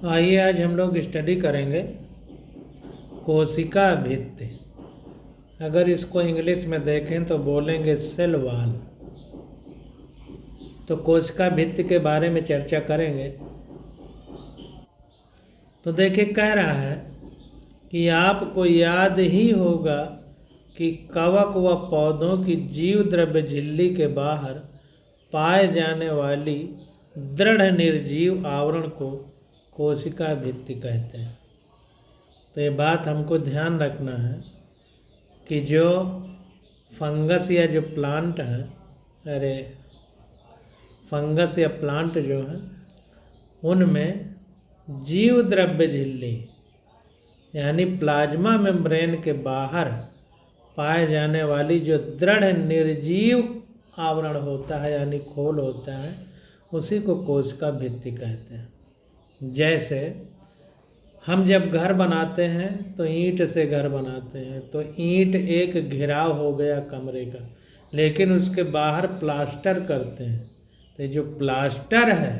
आइए आज हम लोग स्टडी करेंगे कोशिका भित्ति। अगर इसको इंग्लिश में देखें तो बोलेंगे सेल वॉल। तो कोशिका भित्ति के बारे में चर्चा करेंगे। तो देखिए कह रहा है कि आपको याद ही होगा कि कवक व पौधों की जीव द्रव्य झिल्ली के बाहर पाए जाने वाली दृढ़ निर्जीव आवरण को कोशिका भित्ति कहते हैं। तो ये बात हमको ध्यान रखना है कि जो फंगस या जो प्लांट है, फंगस या प्लांट जो है उनमें जीव द्रव्य झिल्ली यानी प्लाज्मा मेम्ब्रेन के बाहर पाए जाने वाली जो दृढ़ निर्जीव आवरण होता है यानी खोल होता है उसी को कोशिका भित्ति कहते हैं। जैसे हम जब घर बनाते हैं तो ईंट से घर बनाते हैं, तो ईंट एक घेराव हो गया कमरे का, लेकिन उसके बाहर प्लास्टर करते हैं। तो जो प्लास्टर है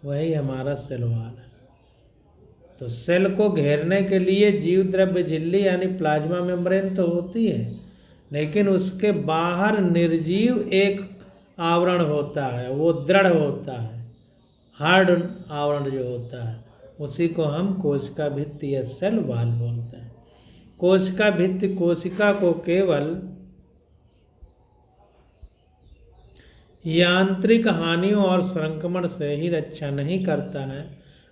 वही हमारा सेल वॉल है। तो सेल को घेरने के लिए जीव द्रव्य झिल्ली यानी प्लाज्मा मेम्ब्रेन तो होती है, लेकिन उसके बाहर निर्जीव एक आवरण होता है, वो दृढ़ होता है, हार्ड आवरण जो होता है उसी को हम कोशिका भित्ति या सेल वॉल बोलते हैं। कोशिका भित्ति कोशिका को केवल यांत्रिक हानियों और संक्रमण से ही रक्षा नहीं करता है,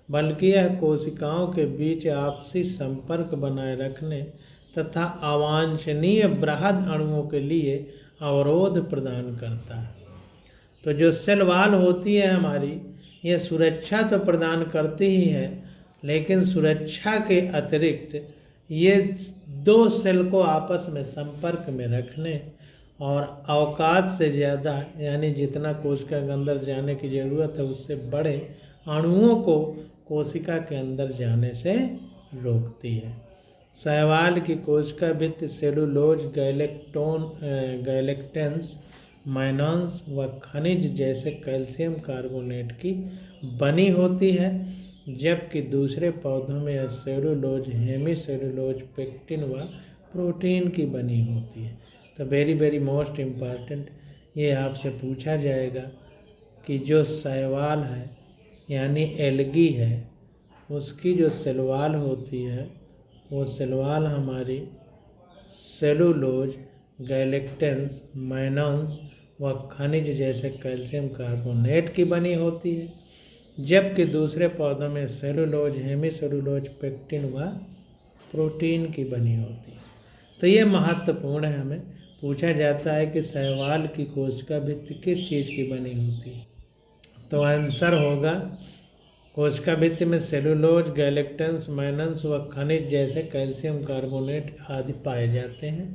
बल्कि यह कोशिकाओं के बीच आपसी संपर्क बनाए रखने तथा अवांछनीय बृहद अणुओं के लिए अवरोध प्रदान करता है। तो जो सेल वॉल होती है हमारी, ये सुरक्षा तो प्रदान करती ही है, लेकिन सुरक्षा के अतिरिक्त ये दो सेल को आपस में संपर्क में रखने और अवकाश से ज़्यादा यानी जितना कोशिका के अंदर जाने की ज़रूरत है उससे बड़े अणुओं को कोशिका के अंदर जाने से रोकती है। शैवाल की कोशिका भित्ति सेलुलोज, गैलेक्टेंस, माइनॉन्स व खनिज जैसे कैल्शियम कार्बोनेट की बनी होती है, जबकि दूसरे पौधों में यह सेलुलोज, हेमीसेलुलोज, पेक्टिन व प्रोटीन की बनी होती है। तो वेरी मोस्ट इम्पॉर्टेंट ये आपसे पूछा जाएगा कि जो शैवाल है यानी एल्गी है उसकी जो सेल वॉल होती है वो सेल वॉल हमारी सेलुलोज, गैलेक्टेंस, माइनॉन्स व खनिज जैसे कैल्शियम कार्बोनेट की बनी होती है, जबकि दूसरे पौधों में सेलुलोज, हेमीसेलुलोज, पेक्टिन व प्रोटीन की बनी होती है। तो ये महत्वपूर्ण है, हमें पूछा जाता है कि शैवाल की कोशिका भित्ति किस चीज़ की बनी होती है। तो आंसर होगा कोशिका भित्ति में सेलुलोज, गैलेक्टेंस, माइनॉन्स व खनिज जैसे कैल्शियम कार्बोनेट आदि पाए जाते हैं,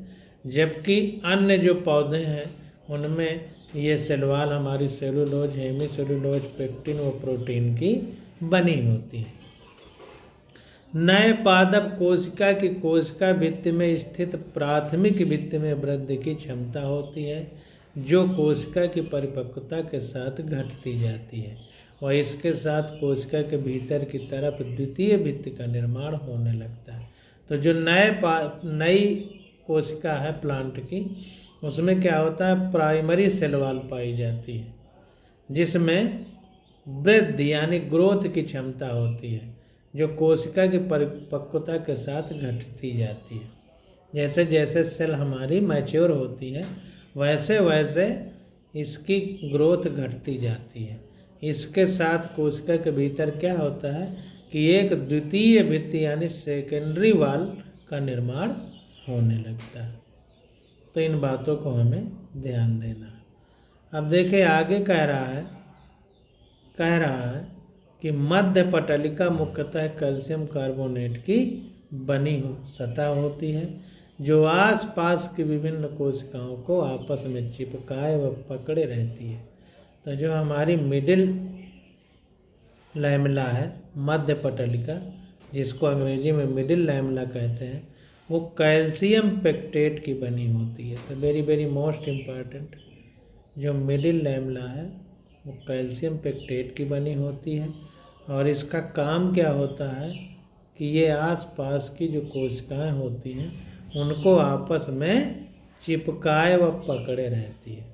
जबकि अन्य जो पौधे हैं उनमें ये सेल वॉल हमारी सेलुलोज, हेमीसेलुलोज, पेक्टिन व प्रोटीन की बनी होती है। नए पादप कोशिका की कोशिका भित्ति में स्थित प्राथमिक भित्ति में वृद्धि की क्षमता होती है, जो कोशिका की परिपक्वता के साथ घटती जाती है और इसके साथ कोशिका के भीतर की तरफ द्वितीय भित्ति का निर्माण होने लगता है। तो जो नई कोशिका है प्लांट की, उसमें क्या होता है, प्राइमरी सेल वॉल पाई जाती है जिसमें वृद्धि यानी ग्रोथ की क्षमता होती है, जो कोशिका की परिपक्वता के साथ घटती जाती है। जैसे जैसे सेल हमारी मैच्योर होती है वैसे वैसे इसकी ग्रोथ घटती जाती है। इसके साथ कोशिका के भीतर क्या होता है कि एक द्वितीय भित्ति यानी सेकेंडरी वॉल का निर्माण होने लगता है। तो इन बातों को हमें ध्यान देना है। अब देखिए आगे कह रहा है कि मध्य पटलिका मुख्यतः कैल्शियम कार्बोनेट की बनी सतह होती है, जो आसपास की विभिन्न कोशिकाओं को आपस में चिपकाए व पकड़े रहती है। तो जो हमारी मिडिल लैमेला है, मध्य पटलिका, जिसको अंग्रेजी में मिडिल लैमेला कहते हैं, वो कैल्शियम पेक्टेट की बनी होती है। तो वेरी मोस्ट इम्पॉर्टेंट, जो मिडिल लैमेला है वो कैल्शियम पेक्टेट की बनी होती है और इसका काम क्या होता है कि ये आसपास की जो कोशिकाएं होती हैं उनको आपस में चिपकाए व पकड़े रहती है।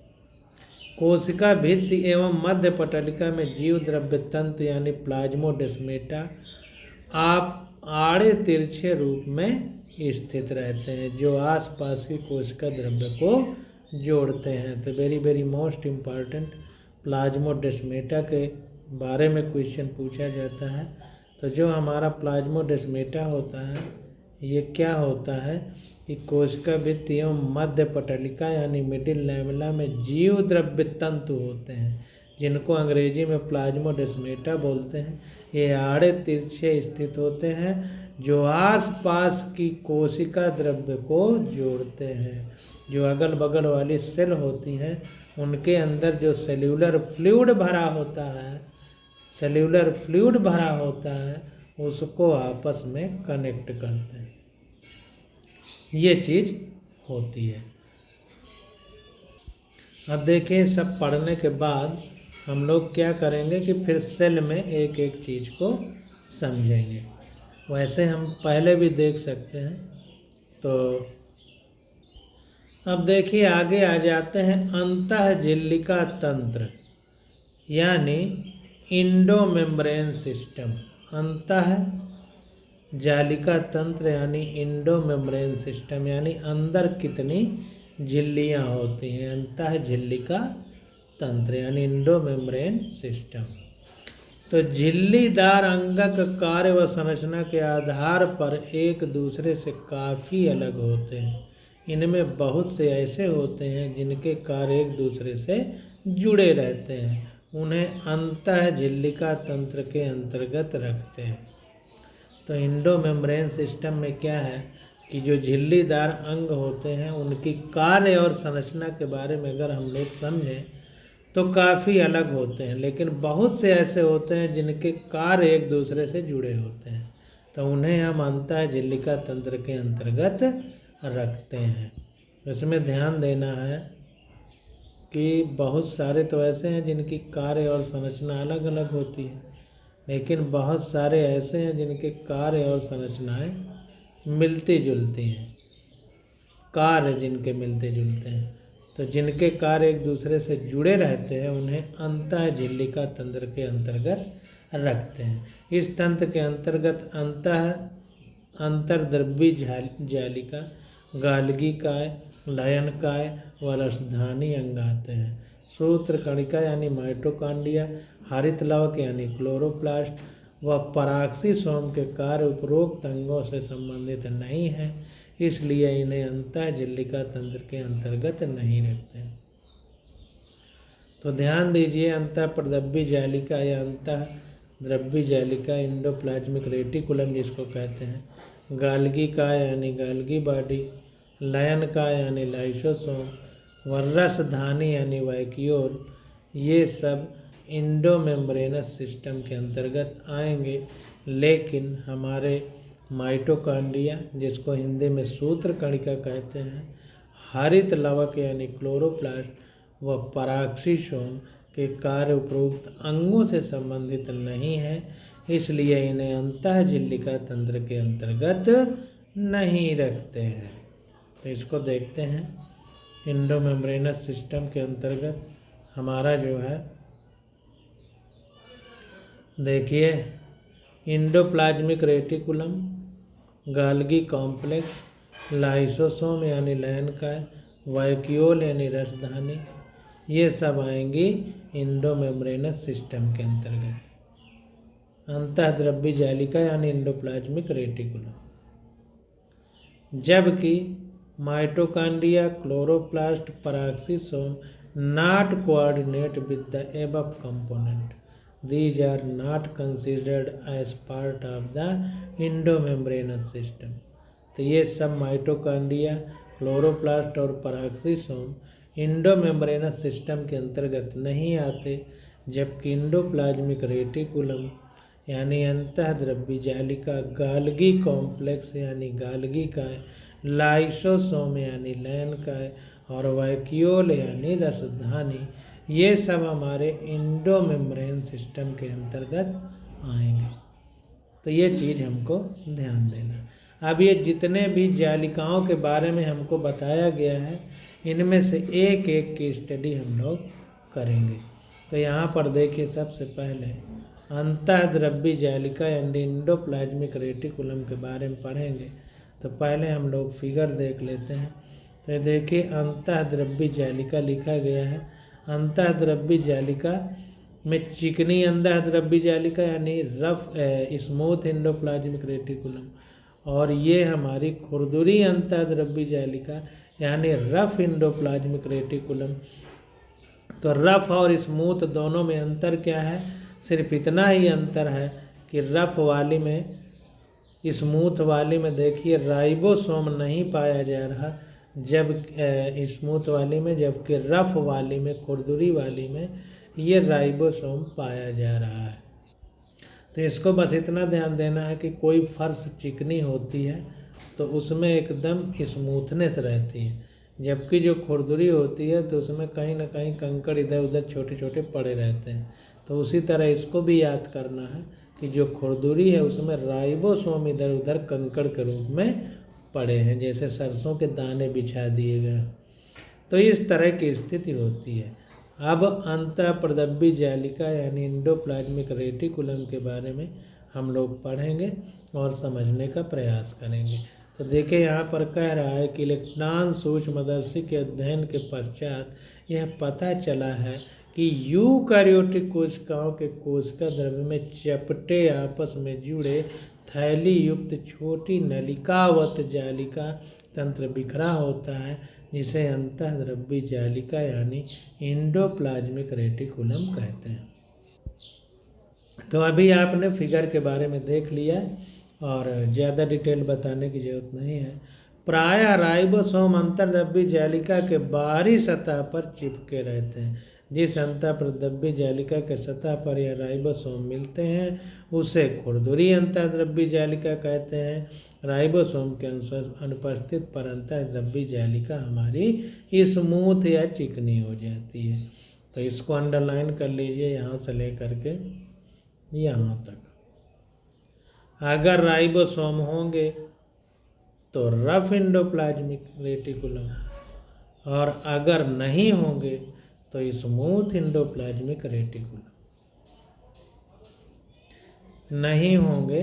कोशिका भित्ति एवं मध्य पटलिका में जीव द्रव्य तंत्र यानी प्लाज्मोडेस्मेटा आप आड़े तिरछे रूप में स्थित रहते हैं, जो आसपास की कोशिका द्रव्य को जोड़ते हैं। तो very very most important plasmodesmata के बारे में क्वेश्चन पूछा जाता है। तो जो हमारा प्लाज्मोडेस्मेटा होता है ये क्या होता है कि कोशिका भित्ति एवं मध्य पटलिका यानी मिडिल लैमेला में जीव द्रव्य तंतु होते हैं, जिनको अंग्रेजी में प्लाज्मोडेस्मेटा बोलते हैं। ये आड़े तिरछे स्थित होते हैं जो आसपास की कोशिका द्रव्य को जोड़ते हैं। जो अगल बगल वाली सेल होती हैं उनके अंदर जो सेल्यूलर फ्लूइड भरा होता है उसको आपस में कनेक्ट करते हैं, ये चीज़ होती है। अब देखिए सब पढ़ने के बाद हम लोग क्या करेंगे कि फिर सेल में एक एक चीज़ को समझेंगे। वैसे हम पहले भी देख सकते हैं। तो अब देखिए आगे आ जाते हैं अंतःझिल्लिका तंत्र यानी इंडोमेम्ब्रेन सिस्टम। अंतः जालिका तंत्र यानी इंडोमेम्ब्रेन सिस्टम यानी अंदर कितनी झिल्लियाँ होती हैं, अंतः झिल्लिका तंत्र यानी इंडोमेम्ब्रेन सिस्टम। तो झिल्लीदार अंगक कार्य व संरचना के आधार पर एक दूसरे से काफ़ी अलग होते हैं। इनमें बहुत से ऐसे होते हैं जिनके कार्य एक दूसरे से जुड़े रहते हैं, उन्हें अंतः झिल्लिका तंत्र के अंतर्गत रखते हैं। तो इंडोमेम्ब्रेन सिस्टम में क्या है कि जो झिल्लीदार अंग होते हैं उनकी कार्य और संरचना के बारे में अगर हम लोग समझें तो काफ़ी अलग होते हैं, लेकिन बहुत से ऐसे होते हैं जिनके कार्य एक दूसरे से जुड़े होते हैं, तो उन्हें हम अंतः झिल्लिका तंत्र के अंतर्गत रखते हैं। इसमें ध्यान देना है कि बहुत सारे तो ऐसे हैं जिनकी कार्य और संरचना अलग अलग होती है, लेकिन बहुत सारे ऐसे हैं जिनके कार्य और संरचनाएं मिलती जुलती हैं, कार्य जिनके मिलते जुलते हैं। तो जिनके कार्य एक दूसरे से जुड़े रहते हैं उन्हें अंतः झिल्लिका तंत्र के अंतर्गत रखते हैं। इस तंत्र के अंतर्गत अंतर्द्रव्यी जालिका, गाल्गी काय, लयन काय व रसधानी अंग आते हैं। सूत्र कणिका यानी माइटोकॉन्ड्रिया, हरित लवक यानी क्लोरोप्लास्ट व पराक्सीसोम के कार्य उपरोक्त अंगों से संबंधित नहीं है, इसलिए इन्हें अंतः झिल्लिका तंत्र के अंतर्गत नहीं रखते। तो ध्यान दीजिए, अंतः प्रद्रव्य जालिका या अंतः द्रव्य जालिका इंडोप्लाज्मिक रेटिकुलम जिसको कहते हैं, गाल्गी का यानी गाल्गी बॉडी, लयन का यानी लाइसोसोम व रसधानी यानी वैक्यूल, ये सब इंडोमेम्ब्रेनस सिस्टम के अंतर्गत आएंगे। लेकिन हमारे माइटोकॉन्ड्रिया जिसको हिंदी में सूत्र कणिका कहते हैं, हरित लवक यानी क्लोरोप्लास्ट व पराक्सीसोम के कार्य उपरोक्त अंगों से संबंधित नहीं है, इसलिए इन्हें अंतः झिल्लिका तंत्र के अंतर्गत नहीं रखते हैं। तो इसको देखते हैं। इंडोमेम्ब्रेनस सिस्टम के अंतर्गत हमारा जो है देखिए इंडोप्लाज्मिक रेटिकुलम, गाल्गी कॉम्प्लेक्स, लाइसोसोम यानी लयन काय, वैक्यूल यानी रसधानी, ये सब आएंगी इंडोमेम्ब्रेनस सिस्टम के अंतर्गत। अंतःद्रव्य जालिका यानी इंडोप्लाज्मिक रेटिकुलम, जबकि mitochondria, chloroplast, peroxisome not coordinate with the above component. These are not considered as part of the endomembranous system. तो ये सब माइटोकॉन्ड्रिया, क्लोरोप्लास्ट और पराक्सीसोम इंडोमेम्ब्रेनस सिस्टम के अंतर्गत नहीं आते, जबकि इंडोप्लाज्मिक रेटिकुलम यानी अंतःद्रव्य जालिका, गाल्गी कॉम्प्लेक्स यानी गाल्गी काय, लाइसोसोम यानी लयन काय और वैक्यूल यानी रसधानी, ये सब हमारे इंडोमेम्ब्रेन सिस्टम के अंतर्गत आएंगे। तो ये चीज़ हमको ध्यान देना। अब ये जितने भी जालिकाओं के बारे में हमको बताया गया है, इनमें से एक एक की स्टडी हम लोग करेंगे। तो यहाँ पर देखिए, सबसे पहले अंतःद्रव्यी जालिका यानी एंडोप्लाज्मिक रेटिकुलम के बारे में पढ़ेंगे। तो पहले हम लोग फिगर देख लेते हैं। तो देखिए, अंतःद्रव्यी जालिका लिखा गया है। अंतःद्रव्यी जालिका में चिकनी अंतःद्रव्यी जालिका यानी रफ स्मूथ एंडोप्लाज्मिक रेटिकुलम, और ये हमारी खुरदुरी अंतःद्रव्यी जालिका यानी रफ एंडोप्लाज्मिक रेटिकुलम। तो रफ और स्मूथ दोनों में अंतर क्या है? सिर्फ इतना ही अंतर है कि रफ वाली में, स्मूथ वाली में देखिए राइबोसोम नहीं पाया जा रहा, जब स्मूथ वाली में, जबकि रफ वाली में, खुरदुरी वाली में ये राइबोसोम पाया जा रहा है। तो इसको बस इतना ध्यान देना है कि कोई फर्श चिकनी होती है तो उसमें एकदम स्मूथनेस रहती है, जबकि जो खुरदुरी होती है तो उसमें कहीं ना कहीं कंकड़ इधर उधर छोटे छोटे पड़े रहते हैं। तो उसी तरह इसको भी याद करना है कि जो खुरदुरी है उसमें राइबोसोम इधर उधर कंकड़ के रूप में पड़े हैं, जैसे सरसों के दाने बिछा दिए गए। तो इस तरह की स्थिति होती है। अब अंतःप्रदव्य जालिका यानी एंडोप्लाज्मिक रेटिकुलम के बारे में हम लोग पढ़ेंगे और समझने का प्रयास करेंगे। तो देखिए, यहाँ पर कह रहा है कि इलेक्ट्रॉन सूक्ष्मदर्शी के अध्ययन के पश्चात यह पता चला है कि यूकैरियोटिक कोशिकाओं के कोशिका द्रव्य में चपटे आपस में जुड़े थैली युक्त छोटी नलिकावत जालिका तंत्र बिखरा होता है, जिसे अंतःद्रव्यी जालिका यानी एंडोप्लाज्मिक रेटिकुलम कहते हैं। तो अभी आपने फिगर के बारे में देख लिया और ज़्यादा डिटेल बताने की ज़रूरत नहीं है। प्रायः राइबोसोम अंतःद्रव्यी जालिका के बाहरी सतह पर चिपके रहते हैं। जिस अंतःप्रद्रव्यी जालिका के सतह पर यह राइबोसोम मिलते हैं उसे खुरदुरी अंतःद्रव्यी जालिका कहते हैं। राइबोसोम के अनुपस्थित पर अंतःद्रव्यी जालिका हमारी स्मूथ या चिकनी हो जाती है। तो इसको अंडरलाइन कर लीजिए, यहाँ से लेकर के यहाँ तक। अगर राइबोसोम होंगे तो रफ एंडोप्लाज्मिक रेटिकुलम, और अगर नहीं होंगे तो स्मूथ एंडोप्लाज्मिक रेटिकुलम। नहीं होंगे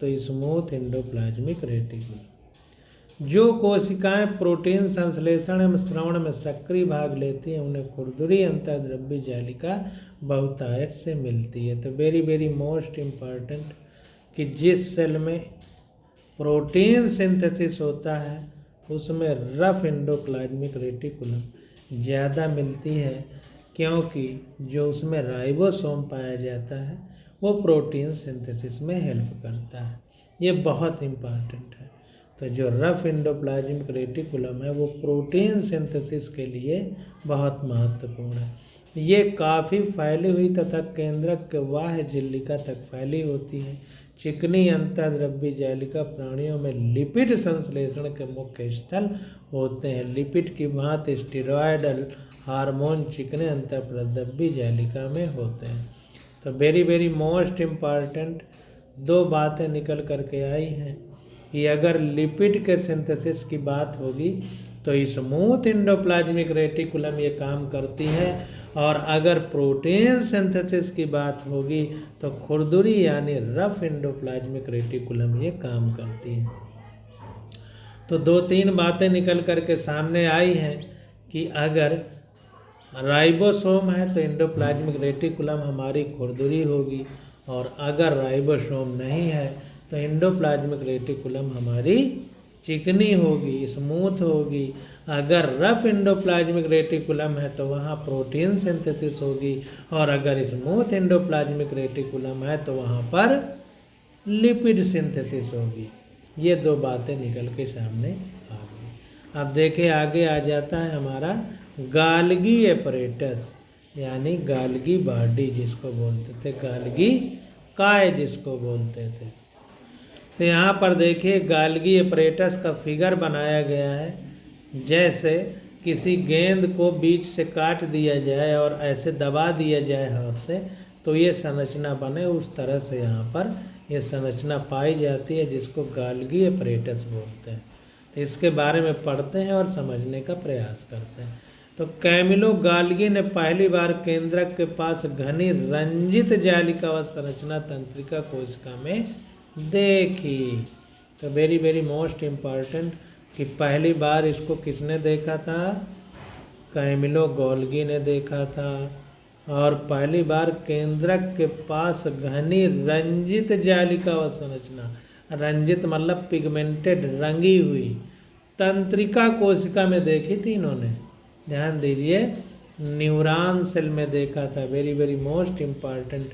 तो स्मूथ एंडोप्लाज्मिक रेटिकुलम। जो कोशिकाएं प्रोटीन संश्लेषण एवं श्रवण में सक्रिय भाग लेती हैं उन्हें खुरदुरी अंतःद्रव्यी जालिका बहुतायत से मिलती है। तो वेरी वेरी मोस्ट इम्पॉर्टेंट कि जिस सेल में प्रोटीन सिंथेसिस होता है उसमें रफ एंडोप्लाज्मिक रेटिकुलम ज़्यादा मिलती है, क्योंकि जो उसमें राइबोसोम पाया जाता है वो प्रोटीन सिंथेसिस में हेल्प करता है। ये बहुत इम्पॉर्टेंट है। तो जो रफ एंडोप्लाज्मिक रेटिकुलम है वो प्रोटीन सिंथेसिस के लिए बहुत महत्वपूर्ण है। ये काफ़ी फैली हुई तथा केंद्रक के बाह्य झिल्लिका तक फैली होती है। चिकनी अंतःद्रव्यी जालिका प्राणियों में लिपिड संश्लेषण के मुख्य स्थल होते हैं। लिपिड की भांति स्टेरॉयडल हार्मोन चिकने अंतःप्रद्रव्यी जालिका में होते हैं। तो वेरी वेरी मोस्ट इम्पॉर्टेंट दो बातें निकल करके आई हैं कि अगर लिपिड के सिंथेसिस की बात होगी तो स्मूथ एंडोप्लाज्मिक रेटिकुलम ये काम करती है, और अगर प्रोटीन सिंथेसिस की बात होगी तो खुरदुरी यानी रफ एंडोप्लाज्मिक रेटिकुलम ये काम करती है। तो दो तीन बातें निकल करके सामने आई हैं कि अगर राइबोसोम है तो एंडोप्लाज्मिक रेटिकुलम हमारी खुरदुरी होगी, और अगर राइबोसोम नहीं है तो एंडोप्लाज्मिक रेटिकुलम हमारी चिकनी होगी, स्मूथ होगी। अगर रफ एंडोप्लाज्मिक रेटिकुलम है तो वहाँ प्रोटीन सिंथेसिस होगी, और अगर स्मूथ एंडोप्लाज्मिक रेटिकुलम है तो वहाँ पर लिपिड सिंथेसिस होगी। ये दो बातें निकल के सामने आ गई। अब देखिए, आगे आ जाता है हमारा गाल्गी एपरेटस यानी गाल्गी बॉडी जिसको बोलते थे, गाल्गी काय जिसको बोलते थे। तो यहाँ पर देखिए गाल्गी एपरेटस का फिगर बनाया गया है। जैसे किसी गेंद को बीच से काट दिया जाए और ऐसे दबा दिया जाए हाथ से, तो ये संरचना बने, उस तरह से यहाँ पर ये संरचना पाई जाती है जिसको गाल्गी एपरेटस बोलते हैं। तो इसके बारे में पढ़ते हैं और समझने का प्रयास करते हैं। तो कैमिलो गाल्गी ने पहली बार केंद्रक के पास घनी रंजित जालिकावत संरचना तंत्रिका कोशिका में देखी। तो वेरी वेरी मोस्ट इम्पॉर्टेंट कि पहली बार इसको किसने देखा था? कैमिलो गाल्गी ने देखा था। और पहली बार केंद्रक के पास घनी रंजित जालिकावत संरचना, रंजित मतलब पिगमेंटेड, रंगी हुई तंत्रिका कोशिका में देखी थी इन्होंने। ध्यान दीजिए, न्यूरॉन सेल में देखा था। वेरी वेरी मोस्ट इम्पॉर्टेंट,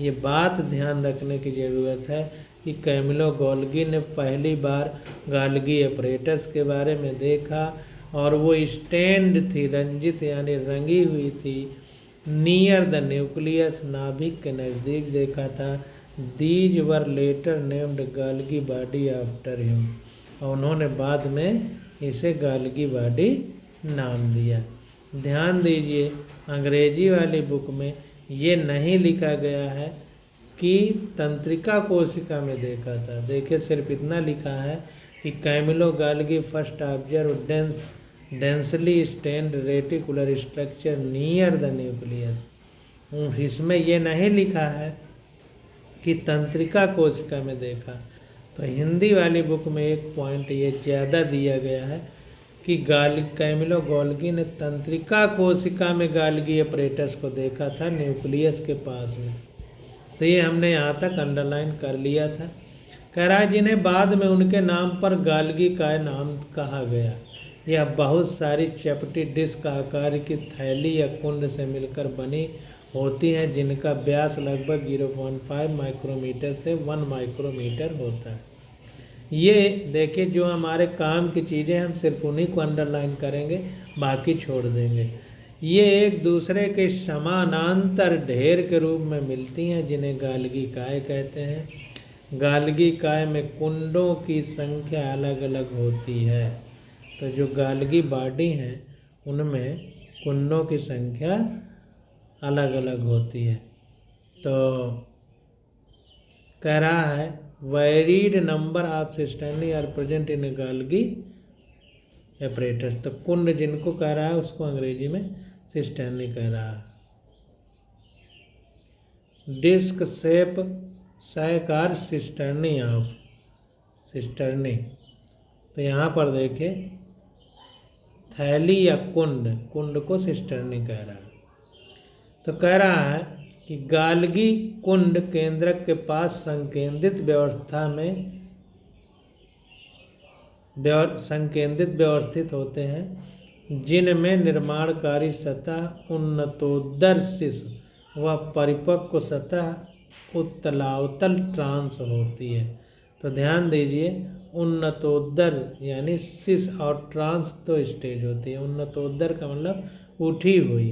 ये बात ध्यान रखने की ज़रूरत है कि कैमिलो गाल्गी ने पहली बार गाल्गी एपरेटस के बारे में देखा और वो स्टैंड थी, रंजित यानी रंगी हुई थी। नियर द न्यूक्लियस, नाभिक के नज़दीक देखा था। These were later named Golgi body after him, और उन्होंने बाद में इसे गाल्गी बॉडी नाम दिया। ध्यान दीजिए, अंग्रेजी वाली बुक में ये नहीं लिखा गया है कि तंत्रिका कोशिका में देखा था। देखिए, सिर्फ इतना लिखा है कि Camillo Golgi first observe densely stand reticular structure near the nucleus. इसमें यह नहीं लिखा है कि तंत्रिका कोशिका में देखा। तो हिंदी वाली बुक में एक पॉइंट ये ज़्यादा दिया गया है कि कैमिलो गाल्गी ने तंत्रिका कोशिका में गाल्गी एपरेटस को देखा था, न्यूक्लियस के पास में। तो ये हमने यहाँ तक अंडरलाइन कर लिया था। कह रहा है जिन्हें बाद में उनके नाम पर गाल्गी का नाम कहा गया। यह बहुत सारी चपटी डिस्क आकार की थैली या कुंड से मिलकर बनी होती हैं, जिनका व्यास लगभग 0.5 माइक्रोमीटर से 1 माइक्रोमीटर होता है। ये देखिए, जो हमारे काम की चीज़ें हम सिर्फ उन्हीं को अंडरलाइन करेंगे, बाकी छोड़ देंगे। ये एक दूसरे के समानांतर ढेर के रूप में मिलती हैं, जिन्हें गाल्गी काय कहते हैं। गाल्गी काय में कुंडों की संख्या अलग अलग होती है। तो जो गाल्गी बॉडी हैं उनमें कुंडों की संख्या अलग अलग होती है। तो कह रहा है varied number of cisternae are present in Golgi apparatus. तो कुंड जिनको कह रहा है उसको अंग्रेजी में सिस्टर्नी कह रहा है। Disc shape sac or cisternae of cisternae. तो यहाँ पर देखिए, थैली या कुंड को सिस्टर्नी कह रहा है। तो कह रहा है कि गाल्गी कुंड केंद्रक के पास संकेंद्रित व्यवस्थित होते हैं, जिनमें निर्माणकारी सतह, उन्नतोदर शिशु व परिपक्व सतह उत्तलावतल ट्रांस होती है। तो ध्यान दीजिए, उन्नतोदर यानी शिश और ट्रांस तो स्टेज होती है। उन्नतोदर का मतलब उठी हुई,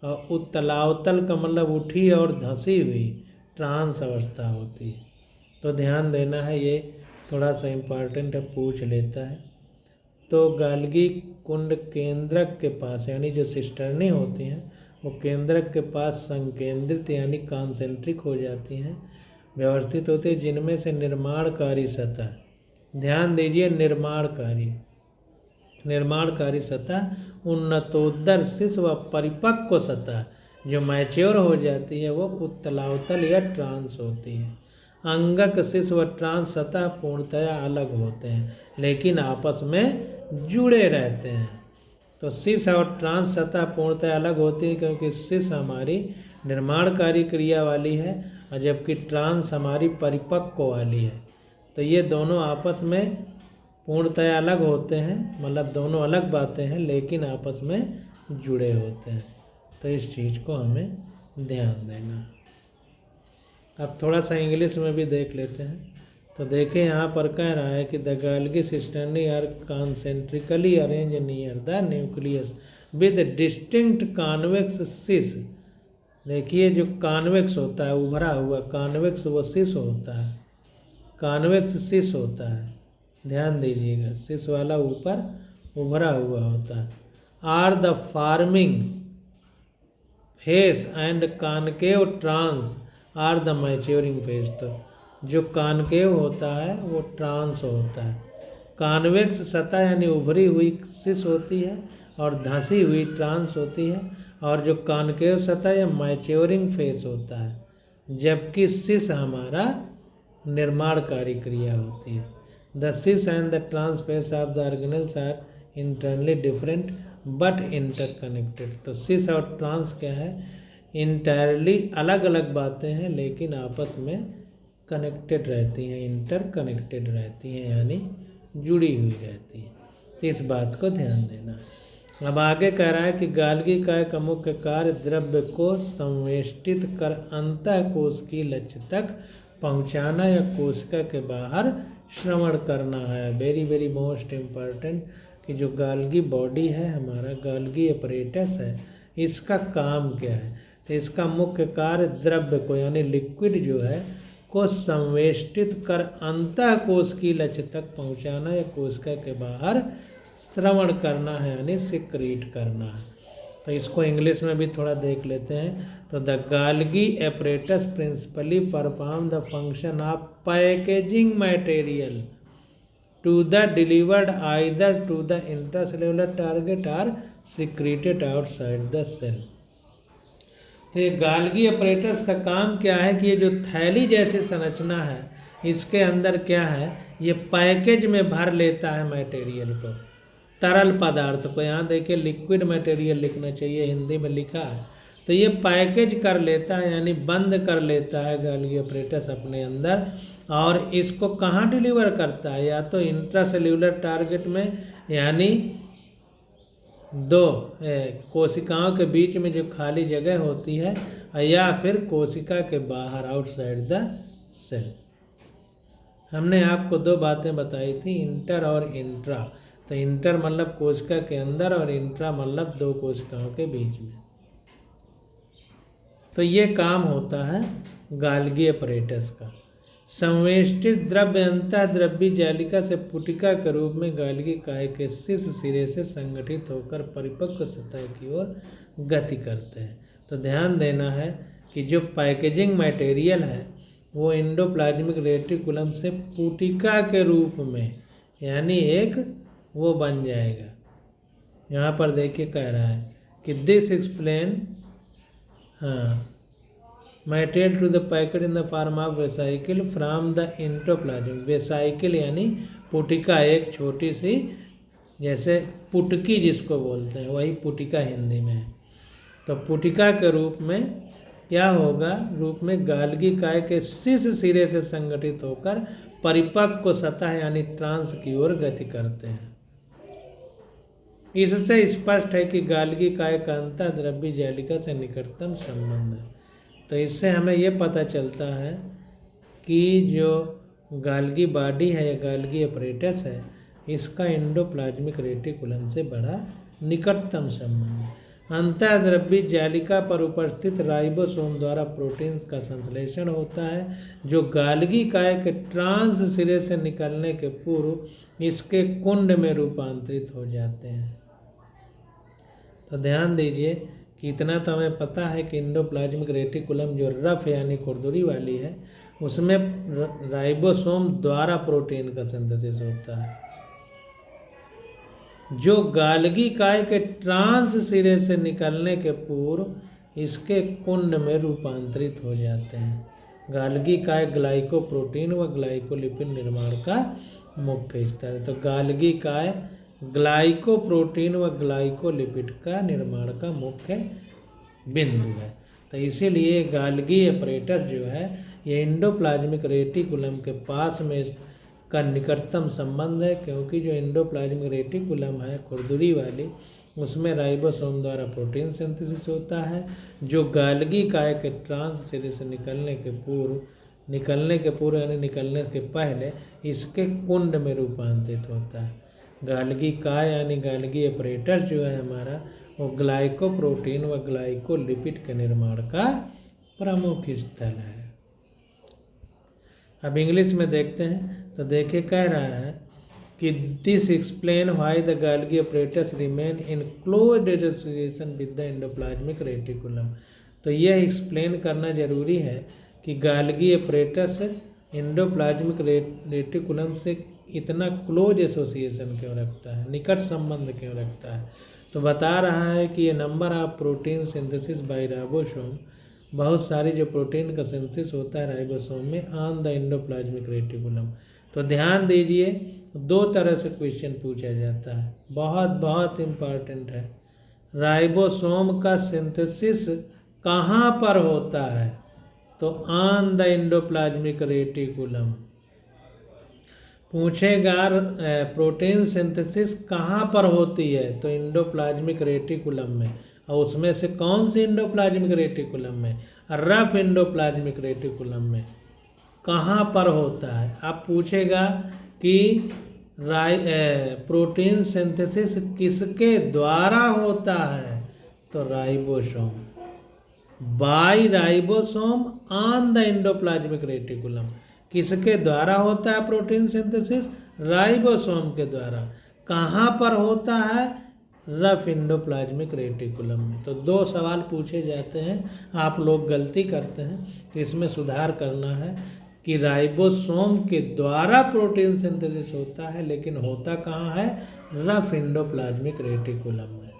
और उत्तलावतल का मतलब उठी और धंसी हुई, ट्रांस अवस्था होती है। तो ध्यान देना है, ये थोड़ा सा इम्पॉर्टेंट है, पूछ लेता है। तो गाल्गी कुंड केंद्रक के पास यानी जो सिस्टर्नी होती हैं वो केंद्रक के पास संकेंद्रित यानी कॉन्सेंट्रिक हो जाती हैं, व्यवस्थित होते हैं, जिनमें से निर्माणकारी सतह, ध्यान दीजिए, निर्माणकारी सतह उन्नतोदर शिशु व परिपक्व सतह जो मैच्योर हो जाती है वो उत्तलावतल या ट्रांस होती है। अंगक शिशु व ट्रांस सतह पूर्णतया अलग होते हैं लेकिन आपस में जुड़े रहते हैं। तो शिश और ट्रांस सतह पूर्णतया अलग होती है क्योंकि शिश हमारी निर्माणकारी क्रिया वाली है और जबकि ट्रांस हमारी परिपक्व वाली है। तो ये दोनों आपस में पूर्णतया अलग होते हैं, मतलब दोनों अलग बातें हैं लेकिन आपस में जुड़े होते हैं। तो इस चीज़ को हमें ध्यान देना। अब थोड़ा सा इंग्लिश में भी देख लेते हैं। तो देखें, यहाँ पर कह रहा है कि the Golgi cisternae are concentrically arrange near the nucleus with distinct convex cis. देखिए, जो कॉन्वेक्स होता है, उभरा हुआ कॉन्वेक्स, वो शिश होता है, कॉन्वेक्स शिश होता है। ध्यान दीजिएगा, शिश वाला ऊपर उभरा हुआ होता है। Are the forming face and concave trans are the maturing phase. तो जो कॉनकेव होता है वो ट्रांस होता है, कॉन्वेक्स सतह यानी उभरी हुई सिस होती है और धंसी हुई ट्रांस होती है, और जो कॉनकेव सतह या मैच्योरिंग फेस होता है, जबकि सिस हमारा निर्माणकारी क्रिया होती है। The cis and the trans face of the organelles are internally different but interconnected. तो सिस और ट्रांस क्या है, इंटायरली अलग अलग बातें हैं लेकिन आपस में कनेक्टेड रहती हैं, इंटरकनेक्टेड रहती हैं यानी जुड़ी हुई रहती हैं। तो इस बात को ध्यान देना। अब आगे कह रहा है कि गाल्गी काय का मुख्य कार्य द्रव्य को संवेष्टित कर अंतः कोश की लक्ष्य तक पहुंचाना या कोशिका के बाहर श्रवण करना है। वेरी वेरी मोस्ट इम्पॉर्टेंट कि जो गाल्गी बॉडी है हमारा, गाल्गी अपरेटस है, इसका काम क्या है। तो इसका मुख्य कार्य द्रव्य को यानी लिक्विड जो है को संवेष्टित कर अंतः कोश की लक्ष्य तक पहुंचाना या कोशिका के बाहर श्रवण करना है यानी सिक्रीट करना है। तो इसको इंग्लिश में भी थोड़ा देख लेते हैं। तो the Golgi apparatus principally perform the function of packaging material to the delivered either to the intracellular target or secreted outside the cell. तो ये गाल्गी अपरेटस का काम क्या है कि ये जो थैली जैसी संरचना है इसके अंदर क्या है, ये पैकेज में भर लेता है मटेरियल को, तरल पदार्थ को। यहाँ देखिए लिक्विड मटेरियल लिखना चाहिए, हिंदी में लिखा है। तो ये पैकेज कर लेता है यानी बंद कर लेता है गाल्गी अपरेटस अपने अंदर, और इसको कहाँ डिलीवर करता है, या तो इंट्रासेल्युलर टारगेट में यानी दो कोशिकाओं के बीच में जो खाली जगह होती है, या फिर कोशिका के बाहर आउटसाइड द सेल। हमने आपको दो बातें बताई थी, इंटर और इंट्रा। तो इंटर मतलब कोशिका के अंदर और इंट्रा मतलब दो कोशिकाओं के बीच में। तो ये काम होता है गाल्गी अपरेटस का। संवेष्टित द्रव्य अंतः द्रव्य जालिका से पुटिका के रूप में गाल्गी काय के शीर्ष सिरे से संगठित होकर परिपक्व सतह की ओर गति करते हैं। तो ध्यान देना है कि जो पैकेजिंग मटेरियल है वो एंडोप्लाज्मिक रेटिकुलम से पुटिका के रूप में यानी एक वो बन जाएगा। यहाँ पर देखिए कह रहा है कि this explain material to the packet in the form of vesicle from the endoplasm. Vesicle यानी पुटिका, एक छोटी सी जैसे पुटकी जिसको बोलते हैं, वही पुटिका हिंदी में है। तो पुटिका के रूप में क्या होगा, रूप में गाल्गी काय के शीर्ष सिरे से संगठित होकर परिपक्व सतह यानी ट्रांस की ओर गति करते हैं। इससे स्पष्ट है कि गाल्गी काय का अंतः द्रव्य जालिका से निकटतम संबंध है। तो इससे हमें ये पता चलता है कि जो गाल्गी बॉडी है या गाल्गी अपरेटस है, इसका एंडोप्लाज्मिक रेटिकुलम से बड़ा निकटतम संबंध है। अंतः द्रव्य जालिका पर उपस्थित राइबोसोम द्वारा प्रोटीन्स का संश्लेषण होता है, जो गाल्गी काय के ट्रांस सिरे से निकलने के पूर्व इसके कुंड में रूपांतरित हो जाते हैं। तो ध्यान दीजिए कि इतना तो हमें पता है कि एंडोप्लाज्मिक रेटिकुलम जो रफ यानी खुरदुरी वाली है उसमें राइबोसोम द्वारा प्रोटीन का सिंथेसिस होता है, जो गाल्गी काय के ट्रांस सिरे से निकलने के पूर्व इसके कुंड में रूपांतरित हो जाते हैं। गाल्गी काय ग्लाइकोप्रोटीन व ग्लाइकोलिपिड निर्माण का मुख्य स्तर है। तो गाल्गी काय ग्लाइकोप्रोटीन व ग्लाइकोलिपिड का निर्माण का मुख्य बिंदु है। तो इसीलिए गाल्गी अपरेटस जो है ये एंडोप्लाज्मिक रेटिकुलम के पास में का निकटतम संबंध है, क्योंकि जो एंडोप्लाज्मिक रेटिकुलम है खुरदुरी वाली, उसमें राइबोसोम द्वारा प्रोटीन सिंथेसिस होता है, जो गाल्गी काय के ट्रांस सिरे से निकलने के पूर्व यानी निकलने के पहले इसके कुंड में रूपांतरित होता है। गाल्गी काय यानी गाल्गी अपरेटस जो है हमारा, वो ग्लाइकोप्रोटीन व ग्लाइकोलिपिड के निर्माण का प्रमुख स्थल है। अब इंग्लिश में देखते हैं। तो देखिए कह रहा है कि this explain why the Golgi apparatus remain in close association with the endoplasmic reticulum. तो यह एक्सप्लेन करना जरूरी है कि गाल्गी अपरेटस एंडोप्लाज्मिक रेटिकुलम से इतना क्लोज एसोसिएशन क्यों रखता है, निकट संबंध क्यों रखता है। तो बता रहा है कि ये number of protein synthesis by ribosome, बहुत सारी जो प्रोटीन का सिंथेसिस होता है राइबोसोम में ऑन द एंडोप्लाज्मिक रेटिकुलम। तो ध्यान दीजिए, दो तरह से क्वेश्चन पूछा जाता है, बहुत बहुत इम्पॉर्टेंट है। राइबोसोम का सिंथेसिस कहाँ पर होता है, तो ऑन द एंडोप्लाज्मिक रेटिकुलम। पूछेगा प्रोटीन सिंथेसिस कहाँ पर होती है, तो एंडोप्लाज्मिक रेटिकुलम में, और उसमें से कौन सी एंडोप्लाज्मिक रेटिकुलम में, रफ एंडोप्लाज्मिक रेटिकुलम में कहाँ पर होता है। अब पूछेगा कि प्रोटीन सिंथेसिस किसके द्वारा होता है, तो ribosome, by ribosome on the endoplasmic reticulum. किसके द्वारा होता है प्रोटीन सिंथेसिस, राइबोसोम के द्वारा। कहाँ पर होता है, रफ एंडोप्लाज्मिक रेटिकुलम में। तो दो सवाल पूछे जाते हैं, आप लोग गलती करते हैं, तो इसमें सुधार करना है कि राइबोसोम के द्वारा प्रोटीन सिंथेसिस होता है, लेकिन होता कहाँ है, रफ एंडोप्लाज्मिक रेटिकुलम में।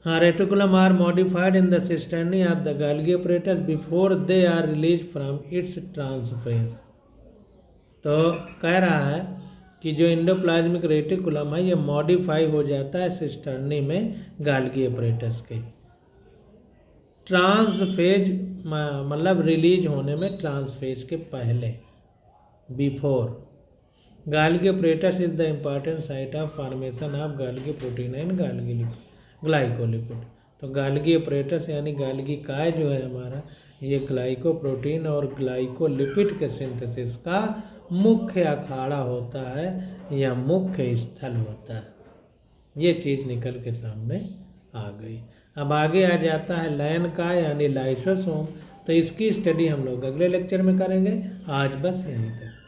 Reticulum are modified in the cisternae of the Golgi apparatus before they are release from its trans face. तो कह रहा है कि जो एंडोप्लाज्मिक रेटिकुलम है ये मॉडिफाई हो जाता है सिस्टर्नी में गाल्गी apparatus के ट्रांसफेज, मतलब रिलीज होने में ट्रांसफेज के पहले, before. Golgi apparatus is the important site of formation of Golgi protein and Golgi glycolipid. तो गाल्गी अपरेटस यानी गाल्गी काय जो है हमारा, ये ग्लाइको प्रोटीन और ग्लाइकोलिपिड के सिंथेसिस का मुख्य अखाड़ा होता है या मुख्य स्थल होता है। ये चीज़ निकल के सामने आ गई। अब आगे आ जाता है लयन काय यानी लाइसोसोम। तो इसकी स्टडी हम लोग अगले लेक्चर में करेंगे। आज बस यहीं तक।